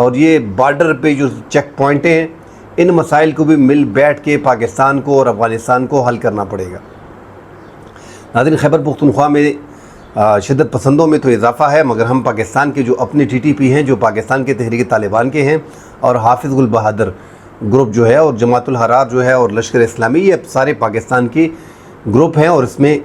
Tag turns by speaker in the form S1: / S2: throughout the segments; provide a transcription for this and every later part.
S1: اور یہ بارڈر پہ جو چیک پوائنٹیں ہیں ان مسائل کو بھی مل بیٹھ کے پاکستان کو اور افغانستان کو حل کرنا پڑے گا۔ ناظرین، خیبر پختونخوا میں شدت پسندوں میں تو اضافہ ہے، مگر ہم پاکستان کے جو اپنے ٹی ٹی پی ہیں جو پاکستان کے تحریک طالبان کے ہیں، اور حافظ گل بہادر گروپ جو ہے، اور جماعت الحرار جو ہے، اور لشکر اسلامی، یہ سارے پاکستان کے گروپ ہیں، اور اس میں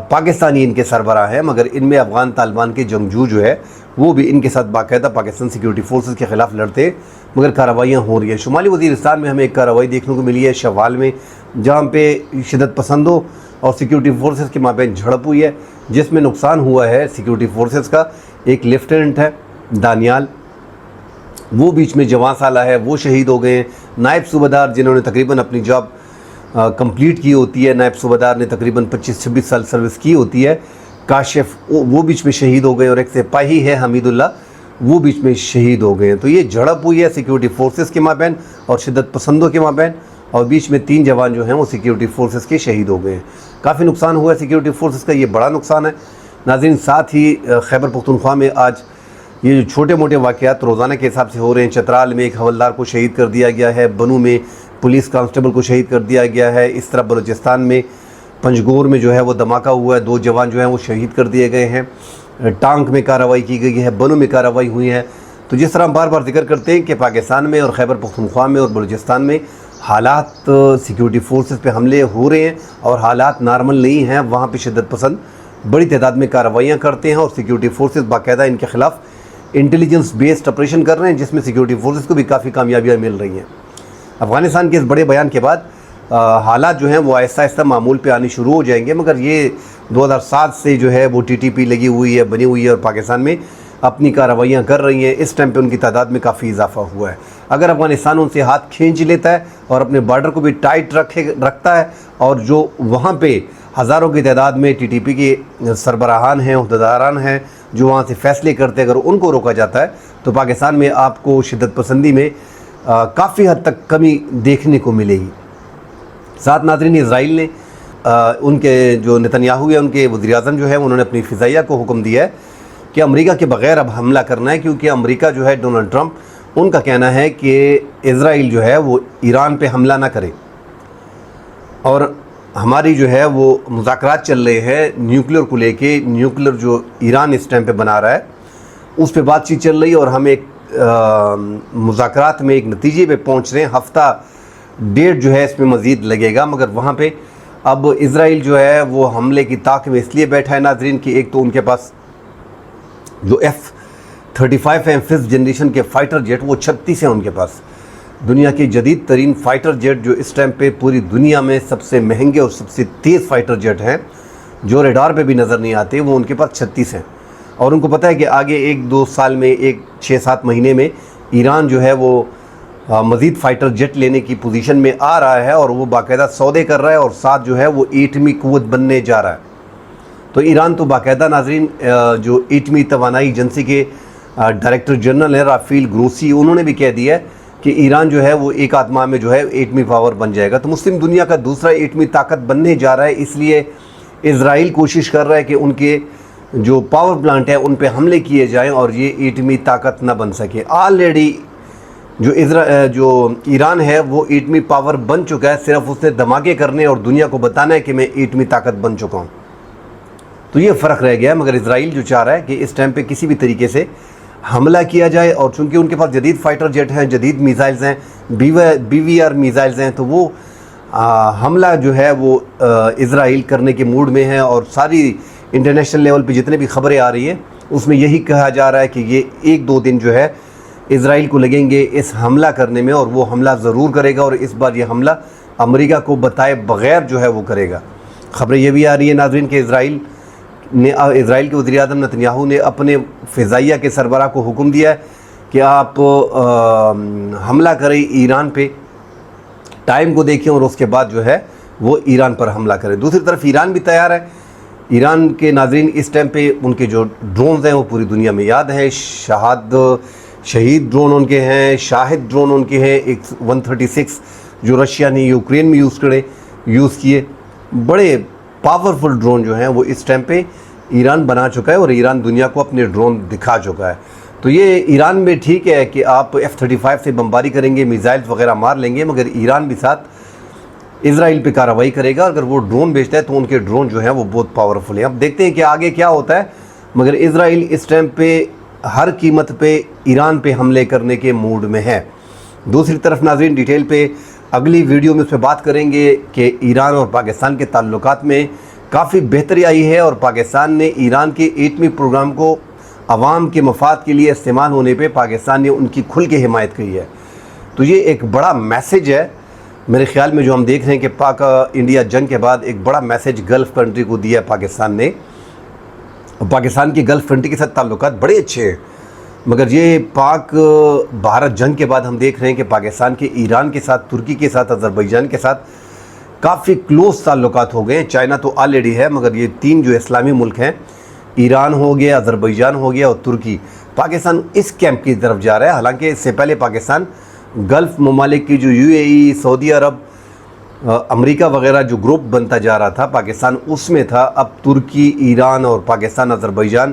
S1: پاکستانی ان کے سربراہ ہیں، مگر ان میں افغان طالبان کے جنگجو جو ہے وہ بھی ان کے ساتھ باقاعدہ پاکستان سیکیورٹی فورسز کے خلاف لڑتے ہیں، مگر کارروائیاں ہو رہی ہیں۔ شمالی وزیرستان میں ہمیں ایک کارروائی دیکھنے کو ملی ہے شوال میں، جہاں پہ شدت پسندوں اور سیکیورٹی فورسز کے مابین جھڑپ ہوئی ہے، جس میں نقصان ہوا ہے سیکیورٹی فورسز کا۔ ایک لیفٹیننٹ ہے دانیال، وہ بیچ میں جواں سالہ ہے، وہ شہید ہو گئے ہیں۔ نائب صوبہ دار جنہوں نے تقریباً اپنی جاب کمپلیٹ کی ہوتی ہے، نائب صوبہ دار نے تقریباً 25-26 سال سروس کی ہوتی ہے، کاشف، وہ بیچ میں شہید ہو گئے، اور ایک سپاہی ہے حمید اللہ، وہ بیچ میں شہید ہو گئے ہیں۔ تو یہ جھڑپ ہوئی ہے سیکیورٹی فورسز کے مابین اور شدت پسندوں کے مابین، اور بیچ میں 3 جوان جو ہیں وہ سیکیورٹی فورسز کے شہید ہو گئے ہیں۔ کافی نقصان ہوا ہے سیکیورٹی فورسز کا، یہ بڑا نقصان ہے۔ ناظرین، ساتھ ہی خیبر پختونخوا میں آج یہ جو چھوٹے موٹے واقعات روزانہ کے حساب سے ہو رہے ہیں، چترال میں ایک حوالدار کو شہید کر دیا گیا ہے، بنو میں پولیس کانسٹیبل کو شہید کر دیا گیا ہے، اس طرح بلوچستان میں پنجگور میں جو ہے وہ دھماکہ ہوا ہے، 2 جوان جو ہیں وہ شہید کر دیے گئے ہیں، ٹانک میں کارروائی کی گئی ہے، بنو میں کارروائی ہوئی ہے۔ تو جس طرح ہم بار بار ذکر کرتے ہیں کہ پاکستان میں اور خیبر پختونخوا میں اور بلوچستان میں حالات سیکیورٹی فورسز پہ حملے ہو رہے ہیں اور حالات نارمل نہیں ہیں، وہاں پہ شدت پسند بڑی تعداد میں کارروائیاں کرتے ہیں، اور سیکیورٹی فورسز باقاعدہ ان کے خلاف انٹیلیجنس بیسڈ آپریشن کر رہے ہیں، جس میں سیکیورٹی فورسز کو بھی کافی کامیابیاں مل رہی ہیں۔ افغانستان کے اس بڑے بیان کے بعد حالات جو ہیں وہ آہستہ آہستہ معمول پہ آنے شروع ہو جائیں گے، مگر یہ 2007 سے جو ہے وہ ٹی ٹی پی لگی ہوئی ہے، بنی ہوئی ہے، اور پاکستان میں اپنی کارروائیاں کر رہی ہیں۔ اس ٹائم پہ ان کی تعداد میں کافی اضافہ ہوا ہے۔ اگر افغانستان ان سے ہاتھ کھینچ لیتا ہے اور اپنے بارڈر کو بھی ٹائٹ رکھتا ہے، اور جو وہاں پہ ہزاروں کی تعداد میں ٹی ٹی پی کے سربراہان ہیں، عہدیداران ہیں جو وہاں سے فیصلے کرتے ہیں، اگر ان کو روکا جاتا ہے تو پاکستان میں آپ کو شدت پسندی میں کافی حد تک کمی دیکھنے کو ملے گی۔ ساتھ ناظرین، اسرائیل نے ان کے جو نتنیاہو ہے، ان کے وزیر اعظم جو ہے، انہوں نے اپنی فضائیہ کو حکم دیا ہے کہ امریکہ کے بغیر اب حملہ کرنا ہے، کیونکہ امریکہ جو ہے، ڈونلڈ ٹرمپ، ان کا کہنا ہے کہ اسرائیل جو ہے وہ ایران پہ حملہ نہ کرے، اور ہماری جو ہے وہ مذاکرات چل رہے ہیں نیوکلیر کو لے کے، نیوکلیر جو ایران اس ٹائم پہ بنا رہا ہے اس پہ بات چیت چل رہی ہے، اور ہم ایک مذاکرات میں ایک نتیجے پہ پہنچ رہے ہیں۔ ہفتہ ڈیڑھ جو ہے اس میں مزید لگے گا، مگر وہاں پہ اب اسرائیل جو ہے وہ حملے کی طاق میں اس لیے بیٹھا ہے ناظرین کہ ایک تو ان کے پاس جو F-35 ہیں، 5th جنریشن کے فائٹر جیٹ، وہ 36 ہیں ان کے پاس، دنیا کے جدید ترین فائٹر جیٹ جو اس ٹائم پہ پوری دنیا میں سب سے مہنگے اور سب سے تیز فائٹر جیٹ ہیں، جو ریڈار پہ بھی نظر نہیں آتے، وہ ان کے پاس 36 ہیں، اور ان کو پتہ ہے کہ آگے 1-2 سال میں، 6-7 مہینے میں ایران جو ہے وہ مزید فائٹر جیٹ لینے کی پوزیشن میں آ رہا ہے، اور وہ باقاعدہ سودے کر رہا ہے، اور ساتھ جو ہے وہ ایٹمی قوت بننے جا رہا ہے۔ تو ایران تو باقاعدہ ناظرین جو ایٹمی توانائی ایجنسی کے ڈائریکٹر جنرل ہیں رافیل گروسی، انہوں نے بھی کہہ دیا ہے کہ ایران جو ہے وہ ایک آدھ ماہ میں جو ہے ایٹمی پاور بن جائے گا۔ تو مسلم دنیا کا دوسرا ایٹمی طاقت بننے جا رہا ہے، اس لیے اسرائیل کوشش کر رہا ہے کہ ان کے جو پاور پلانٹ ہے ان پہ حملے کیے جائیں اور یہ ایٹمی طاقت نہ بن سکے۔ آلریڈی جو ایران ہے وہ ایٹمی پاور بن چکا ہے، صرف اس نے دھماکے کرنے اور دنیا کو بتانا ہے کہ میں ایٹمی طاقت بن چکا ہوں۔ تو یہ فرق رہ گیا ہے، مگر اسرائیل جو چاہ رہا ہے کہ اس ٹائم پہ کسی بھی طریقے سے حملہ کیا جائے، اور چونکہ ان کے پاس جدید فائٹر جیٹ ہیں، جدید میزائلز ہیں، BVR میزائلز ہیں، تو وہ حملہ جو ہے وہ اسرائیل کرنے کے موڈ میں ہے، اور ساری انٹرنیشنل لیول پہ جتنے بھی خبریں آ رہی ہیں اس میں یہی کہا جا رہا ہے کہ یہ 1-2 دن جو ہے اسرائیل کو لگیں گے اس حملہ کرنے میں، اور وہ حملہ ضرور کرے گا، اور اس بار یہ حملہ امریکہ کو بتائے بغیر جو ہے وہ کرے گا۔ خبریں یہ بھی آ رہی ہیں ناظرین کہ اسرائیل کے وزیر اعظم نتنیاہو نے اپنے فضائیہ کے سربراہ کو حکم دیا ہے کہ آپ حملہ کریں ایران پہ، ٹائم کو دیکھیں، اور اس کے بعد جو ہے وہ ایران پر حملہ کریں۔ دوسری طرف ایران بھی تیار ہے۔ ایران کے ناظرین اس ٹائم پہ ان کے جو ڈرونز ہیں وہ پوری دنیا میں یاد ہیں، شہید ڈرون ان کے ہیں، شاہد ڈرون ان کے ہیں، ایک 136 جو رشیا نے یوکرین میں یوز کیے، بڑے پاورفل ڈرون جو ہیں وہ اس ٹائم پہ ایران بنا چکا ہے، اور ایران دنیا کو اپنے ڈرون دکھا چکا ہے۔ تو یہ ایران میں ٹھیک ہے کہ آپ F-35 سے بمباری کریں گے، میزائلز وغیرہ مار لیں گے، مگر ایران بھی ساتھ اسرائیل پہ کارروائی کرے گا۔ اگر وہ ڈرون بھیجتا ہے تو ان کے ڈرون جو ہیں وہ بہت پاورفل ہیں۔ اب دیکھتے ہیں کہ آگے کیا ہوتا ہے، مگر اسرائیل اس ٹائم پہ ہر قیمت پہ ایران پہ حملے کرنے کے موڈ میں ہے۔ دوسری طرف ناظرین ڈیٹیل پہ اگلی ویڈیو میں اس پہ بات کریں گے کہ ایران اور پاکستان کے تعلقات میں کافی بہتری آئی ہے، اور پاکستان نے ایران کے ایٹمی پروگرام کو عوام کے مفاد کے لیے استعمال ہونے پہ پاکستان نے ان کی کھل کے حمایت کی ہے۔ تو یہ ایک بڑا میسیج ہے میرے خیال میں جو ہم دیکھ رہے ہیں کہ پاک انڈیا جنگ کے بعد ایک بڑا میسیج گلف کنٹری کو دیا ہے پاکستان نے۔ پاکستان کی گلف کنٹری کے ساتھ تعلقات بڑے اچھے ہیں، مگر یہ پاک بھارت جنگ کے بعد ہم دیکھ رہے ہیں کہ پاکستان کے ایران کے ساتھ، ترکی کے ساتھ، آذربائیجان کے ساتھ کافی کلوز تعلقات ہو گئے ہیں۔ چائنا تو آلریڈی ہے، مگر یہ تین جو اسلامی ملک ہیں، ایران ہو گیا، آذربائیجان ہو گیا اور ترکی، پاکستان اس کیمپ کی طرف جا رہا ہے۔ حالانکہ اس سے پہلے پاکستان گلف ممالک کی جو UAE، سعودی عرب، امریکہ وغیرہ جو گروپ بنتا جا رہا تھا، پاکستان اس میں تھا۔ اب ترکی، ایران اور پاکستان، آذربائیجان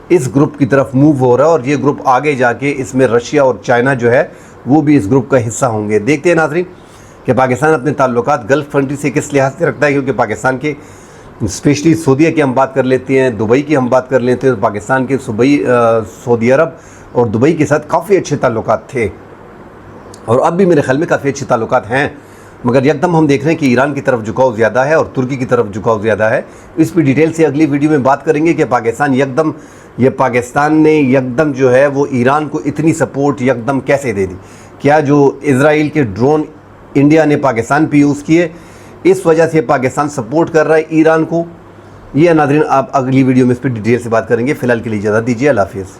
S1: اس گروپ کی طرف موو ہو رہا ہے، اور یہ گروپ آگے جا کے اس میں رشیا اور چائنا جو ہے وہ بھی اس گروپ کا حصہ ہوں گے۔ دیکھتے ہیں ناظرین کہ پاکستان اپنے تعلقات گلف کنٹری سے کس لحاظ سے رکھتا ہے، کیونکہ پاکستان کے اسپیشلی سعودیہ کی ہم بات کر لیتے ہیں، دبئی کی ہم بات کر لیتے ہیں، تو پاکستان کے سعودی عرب اور دبئی کے ساتھ کافی اچھے تعلقات تھے، اور اب بھی میرے خیال میں کافی اچھے تعلقات ہیں، مگر یکدم ہم دیکھ رہے ہیں کہ ایران کی طرف جھکاؤ زیادہ ہے اور ترکی کی طرف جھکاؤ زیادہ ہے۔ اس پہ ڈیٹیل سے اگلی ویڈیو میں بات کریں گے کہ پاکستان نے یکدم جو ہے وہ ایران کو اتنی سپورٹ یکدم کیسے دے دی۔ کیا جو اسرائیل کے ڈرون انڈیا نے پاکستان پہ یوز کیے، اس وجہ سے پاکستان سپورٹ کر رہا ہے ایران کو؟ یہ ناظرین آپ اگلی ویڈیو میں اس پہ ڈیٹیل سے بات کریں گے۔ فی الحال کے لیے اجازت دیجیے، اللہ حافظ۔